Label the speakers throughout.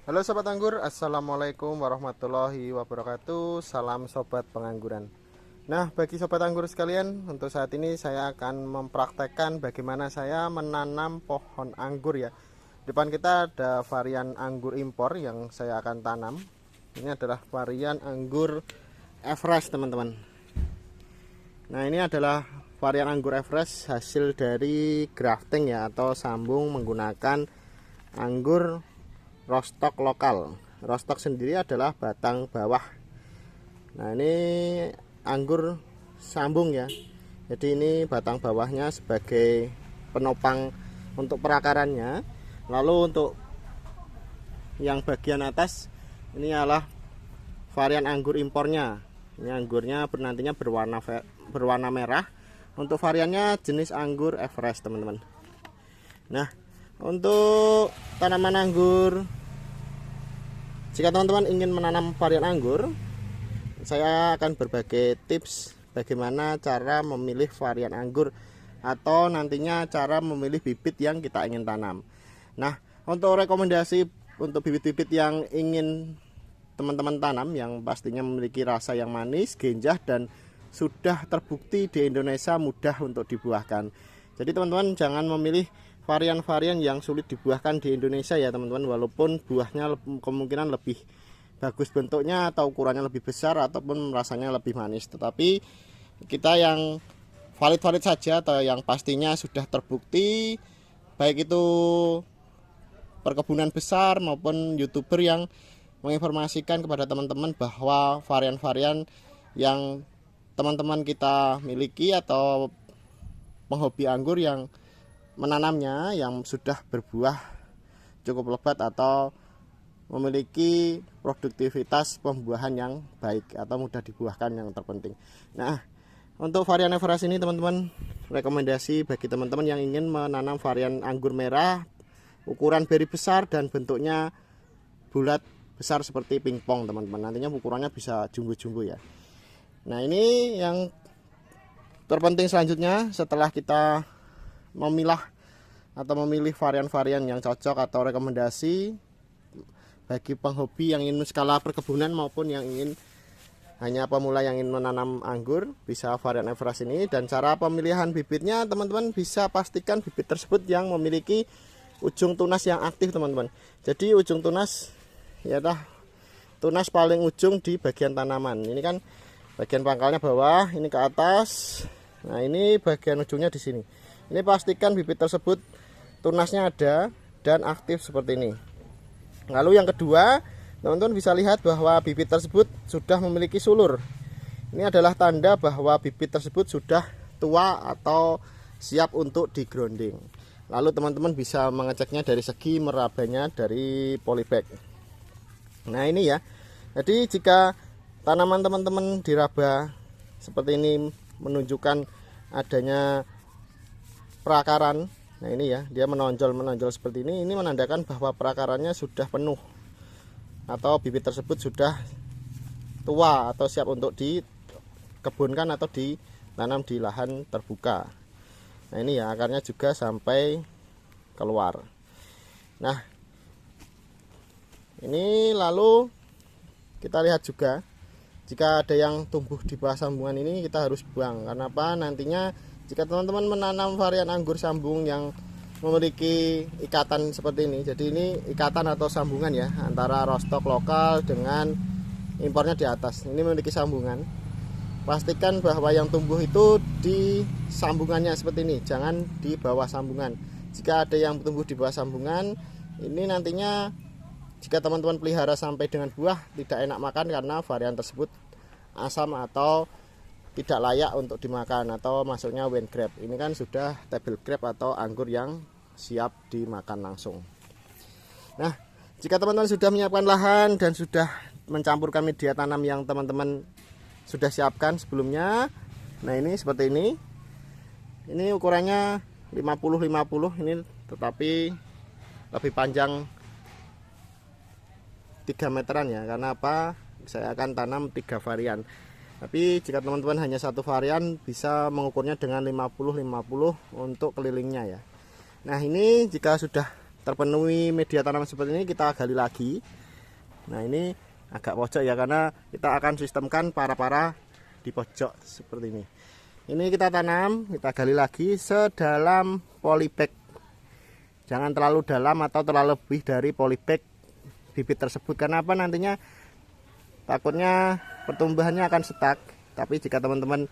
Speaker 1: Halo Sobat Anggur, Assalamualaikum warahmatullahi wabarakatuh. Salam Sobat Pengangguran. Nah, bagi Sobat Anggur sekalian, untuk saat ini saya akan mempraktekkan bagaimana saya menanam pohon anggur ya. Depan kita ada varian anggur impor yang saya akan tanam. Ini adalah varian anggur Everest, teman-teman. Nah, ini adalah varian anggur Everest hasil dari grafting ya, atau sambung menggunakan anggur rostock lokal. Rostock sendiri adalah batang bawah. Nah, ini anggur sambung ya. Jadi ini batang bawahnya sebagai penopang untuk perakarannya. Lalu untuk yang bagian atas ini adalah varian anggur impornya. Ini anggurnya nantinya berwarna merah. Untuk variannya jenis anggur Everest, teman-teman. Nah, untuk tanaman anggur, jika teman-teman ingin menanam varian anggur, saya akan berbagi tips bagaimana cara memilih varian anggur atau nantinya cara memilih bibit yang kita ingin tanam. Nah, untuk rekomendasi untuk bibit-bibit yang ingin teman-teman tanam yang pastinya memiliki rasa yang manis, genjah, dan sudah terbukti di Indonesia mudah untuk dibuahkan. Jadi teman-teman jangan memilih varian-varian yang sulit dibuahkan di Indonesia ya teman-teman, walaupun buahnya kemungkinan lebih bagus bentuknya atau ukurannya lebih besar ataupun rasanya lebih manis, tetapi kita yang valid-valid saja atau yang pastinya sudah terbukti, baik itu perkebunan besar maupun YouTuber yang menginformasikan kepada teman-teman bahwa varian-varian yang teman-teman kita miliki atau penghobi anggur yang menanamnya yang sudah berbuah cukup lebat atau memiliki produktivitas pembuahan yang baik atau mudah dibuahkan yang terpenting. Nah, untuk varian Everest ini teman-teman, rekomendasi bagi teman-teman yang ingin menanam varian anggur merah ukuran beri besar dan bentuknya bulat besar seperti pingpong teman-teman. Nantinya ukurannya bisa jumbo-jumbo ya. Nah, ini yang terpenting selanjutnya setelah kita memilah atau memilih varian-varian yang cocok atau rekomendasi bagi penghobi yang ingin skala perkebunan maupun yang ingin hanya pemula yang ingin menanam anggur, bisa varian Everest ini. Dan cara pemilihan bibitnya teman-teman bisa pastikan bibit tersebut yang memiliki ujung tunas yang aktif teman-teman. Jadi ujung tunas ya dah tunas paling ujung di bagian tanaman. Ini kan bagian pangkalnya bawah, ini ke atas. Nah, ini bagian ujungnya di sini. Ini pastikan bibit tersebut tunasnya ada dan aktif seperti ini. Lalu yang kedua, teman-teman bisa lihat bahwa bibit tersebut sudah memiliki sulur. Ini adalah tanda bahwa bibit tersebut sudah tua atau siap untuk digrounding. Lalu teman-teman bisa mengeceknya dari segi merabanya dari polybag. Nah, ini ya. Jadi jika tanaman teman-teman diraba seperti ini menunjukkan adanya perakaran. Nah, ini ya, dia menonjol seperti ini menandakan bahwa perakarannya sudah penuh atau bibit tersebut sudah tua atau siap untuk dikebunkan atau ditanam di lahan terbuka. Nah, ini ya, akarnya juga sampai keluar. Nah, ini lalu kita lihat juga jika ada yang tumbuh di bawah sambungan ini kita harus buang. Karena apa? Nantinya jika teman-teman menanam varian anggur sambung yang memiliki ikatan seperti ini, jadi ini ikatan atau sambungan ya antara rostock lokal dengan impornya di atas, ini memiliki sambungan. Pastikan bahwa yang tumbuh itu di sambungannya seperti ini, jangan di bawah sambungan. Jika ada yang tumbuh di bawah sambungan, ini nantinya jika teman-teman pelihara sampai dengan buah tidak enak makan karena varian tersebut asam atau tidak layak untuk dimakan atau masuknya wine grape. Ini kan sudah table grape atau anggur yang siap dimakan langsung. Nah, jika teman-teman sudah menyiapkan lahan dan sudah mencampurkan media tanam yang teman-teman sudah siapkan sebelumnya, nah ini seperti ini. Ini ukurannya 50-50 ini, tetapi lebih panjang 3 meteran ya. Karena apa? Saya akan tanam 3 varian. Tapi jika teman-teman hanya satu varian bisa mengukurnya dengan 50-50 untuk kelilingnya ya. Nah, ini jika sudah terpenuhi media tanam seperti ini, kita gali lagi. Nah, ini agak pojok ya, karena kita akan sistemkan para-para di pojok seperti ini. Ini kita tanam, kita gali lagi sedalam polybag. Jangan terlalu dalam atau terlalu lebih dari polybag bibit tersebut. Karena apa? Nantinya takutnya pertumbuhannya akan stuck. Tapi jika teman-teman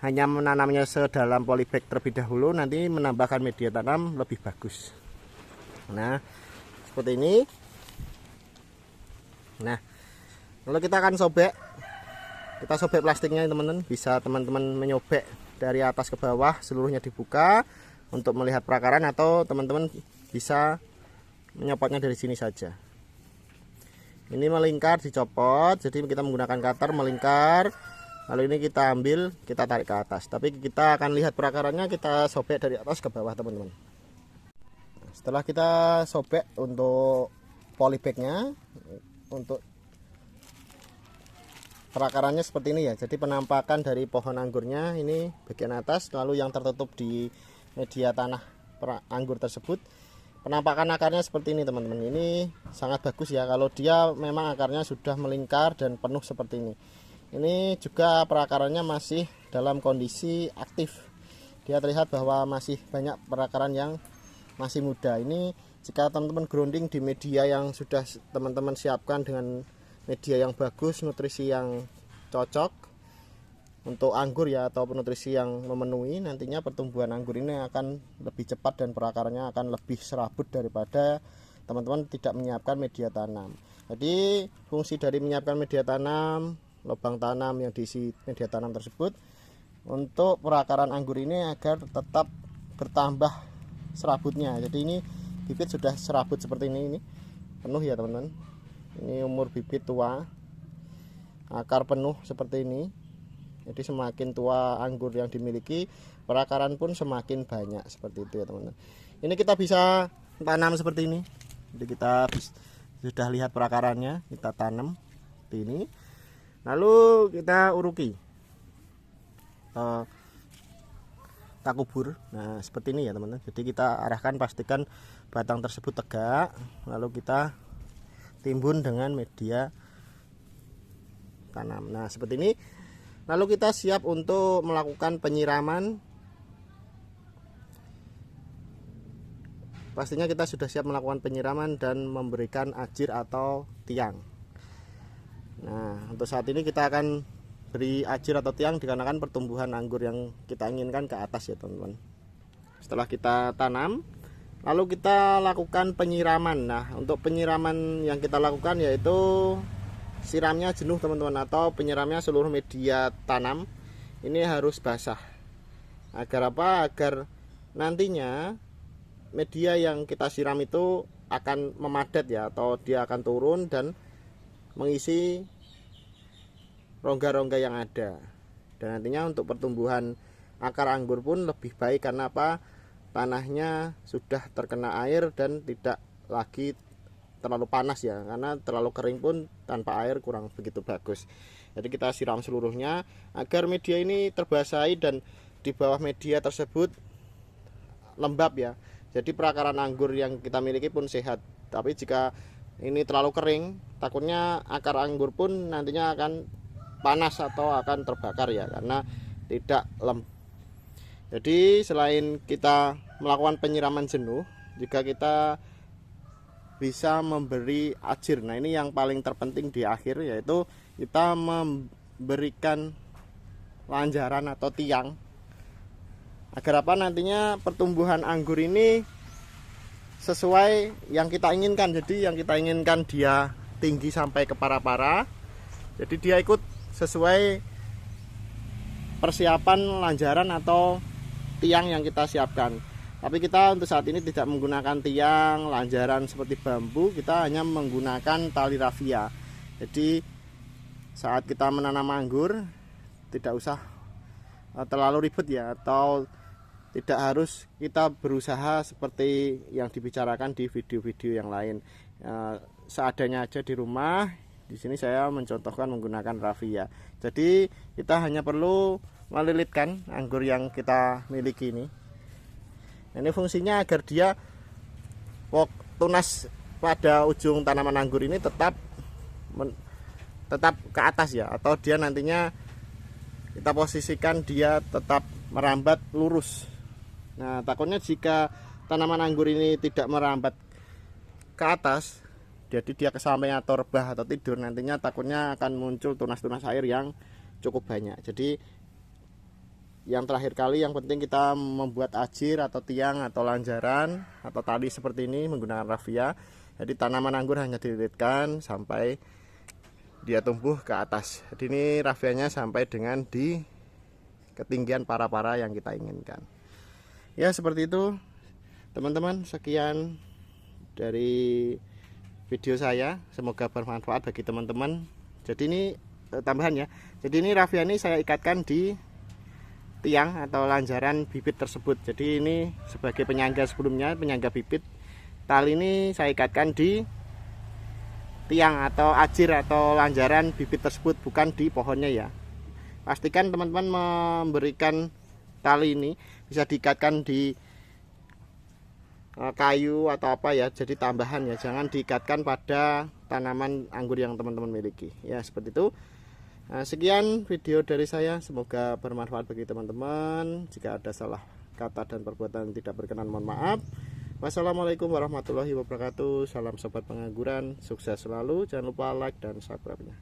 Speaker 1: hanya menanamnya sedalam polybag terlebih dahulu, nanti menambahkan media tanam lebih bagus. Nah, seperti ini. Nah, lalu kita akan sobek. Kita sobek plastiknya, teman-teman. Bisa teman-teman menyobek dari atas ke bawah, seluruhnya dibuka untuk melihat perakaran, atau teman-teman bisa menyopotnya dari sini saja. Ini melingkar, dicopot. Jadi kita menggunakan cutter melingkar. Lalu ini kita ambil, kita tarik ke atas. Tapi kita akan lihat perakarannya, kita sobek dari atas ke bawah, teman-teman. Setelah kita sobek untuk polybagnya, untuk perakarannya seperti ini ya. Jadi penampakan dari pohon anggurnya ini bagian atas, lalu yang tertutup di media tanah anggur tersebut. Penampakan akarnya seperti ini, teman-teman. Ini sangat bagus ya kalau dia memang akarnya sudah melingkar dan penuh seperti ini. Ini juga perakarannya masih dalam kondisi aktif. Dia terlihat bahwa masih banyak perakaran yang masih muda. Ini jika teman-teman grounding di media yang sudah teman-teman siapkan dengan media yang bagus, nutrisi yang cocok untuk anggur ya, atau nutrisi yang memenuhi, nantinya pertumbuhan anggur ini akan lebih cepat dan perakarannya akan lebih serabut daripada teman-teman tidak menyiapkan media tanam. Jadi fungsi dari menyiapkan media tanam, lubang tanam yang diisi media tanam tersebut untuk perakaran anggur ini agar tetap bertambah serabutnya. Jadi ini bibit sudah serabut seperti ini penuh ya, teman-teman. Ini umur bibit tua, akar penuh seperti ini. Jadi semakin tua anggur yang dimiliki, perakaran pun semakin banyak, seperti itu ya, teman-teman. Ini kita bisa tanam seperti ini. Jadi kita sudah lihat perakarannya, kita tanam seperti ini. Lalu kita uruki, kita kubur. Nah, seperti ini ya, teman-teman. Jadi kita arahkan, pastikan batang tersebut tegak, lalu kita timbun dengan media tanam. Nah, seperti ini. Lalu kita siap untuk melakukan penyiraman. Pastinya kita sudah siap melakukan penyiraman dan memberikan ajir atau tiang. Nah, untuk saat ini kita akan beri ajir atau tiang dikarenakan pertumbuhan anggur yang kita inginkan ke atas ya, teman-teman. Setelah kita tanam, lalu kita lakukan penyiraman. Nah, untuk penyiraman yang kita lakukan yaitu siramnya jenuh, teman-teman, atau penyiramnya seluruh media tanam ini harus basah. Agar apa? Agar nantinya media yang kita siram itu akan memadat ya, atau dia akan turun dan mengisi rongga-rongga yang ada. Dan nantinya untuk pertumbuhan akar anggur pun lebih baik, karena apa? Tanahnya sudah terkena air dan tidak lagi terlalu panas ya, karena terlalu kering pun tanpa air kurang begitu bagus. Jadi kita siram seluruhnya agar media ini terbasahi dan di bawah media tersebut lembab ya. Jadi perakaran anggur yang kita miliki pun sehat. Tapi jika ini terlalu kering, takutnya akar anggur pun nantinya akan panas atau akan terbakar ya, karena tidak lembab. Jadi selain kita melakukan penyiraman jenuh, jika kita bisa memberi ajir. Nah, ini yang paling terpenting di akhir, yaitu kita memberikan lanjaran atau tiang. Agar apa? Nantinya pertumbuhan anggur ini sesuai yang kita inginkan. Jadi yang kita inginkan dia tinggi sampai ke para-para. Jadi dia ikut sesuai persiapan lanjaran atau tiang yang kita siapkan. Tapi kita untuk saat ini tidak menggunakan tiang, lanjaran seperti bambu, kita hanya menggunakan tali rafia. Jadi saat kita menanam anggur tidak usah terlalu ribet ya, atau tidak harus kita berusaha seperti yang dibicarakan di video-video yang lain. Seadanya aja di rumah. Di sini saya mencontohkan menggunakan rafia. Jadi kita hanya perlu melilitkan anggur yang kita miliki ini. Ini fungsinya agar dia tunas pada ujung tanaman anggur ini tetap ke atas ya, atau dia nantinya kita posisikan dia tetap merambat lurus. Nah, takutnya jika tanaman anggur ini tidak merambat ke atas, jadi dia kesampaian atau rebah atau tidur, nantinya takutnya akan muncul tunas-tunas air yang cukup banyak. Jadi yang terakhir kali yang penting kita membuat ajir atau tiang atau lanjaran atau tali seperti ini menggunakan raffia. Jadi tanaman anggur hanya dililitkan sampai dia tumbuh ke atas. Jadi ini raffianya sampai dengan di ketinggian para-para yang kita inginkan. Ya, seperti itu teman-teman, sekian dari video saya, semoga bermanfaat bagi teman-teman. Jadi ini tambahan ya, jadi ini raffia ini saya ikatkan di tiang atau lanjaran bibit tersebut. Jadi ini sebagai penyangga sebelumnya, penyangga bibit. Tali ini saya ikatkan di tiang atau ajir atau lanjaran bibit tersebut, bukan di pohonnya ya. Pastikan teman-teman memberikan tali ini bisa diikatkan di kayu atau apa ya, jadi tambahan ya, jangan diikatkan pada tanaman anggur yang teman-teman miliki ya, seperti itu. Nah, sekian video dari saya, semoga bermanfaat bagi teman-teman. Jika ada salah kata dan perbuatan tidak berkenan, mohon maaf. Wassalamualaikum warahmatullahi wabarakatuh. Salam sobat pengangguran, sukses selalu, jangan lupa like dan subscribe-nya.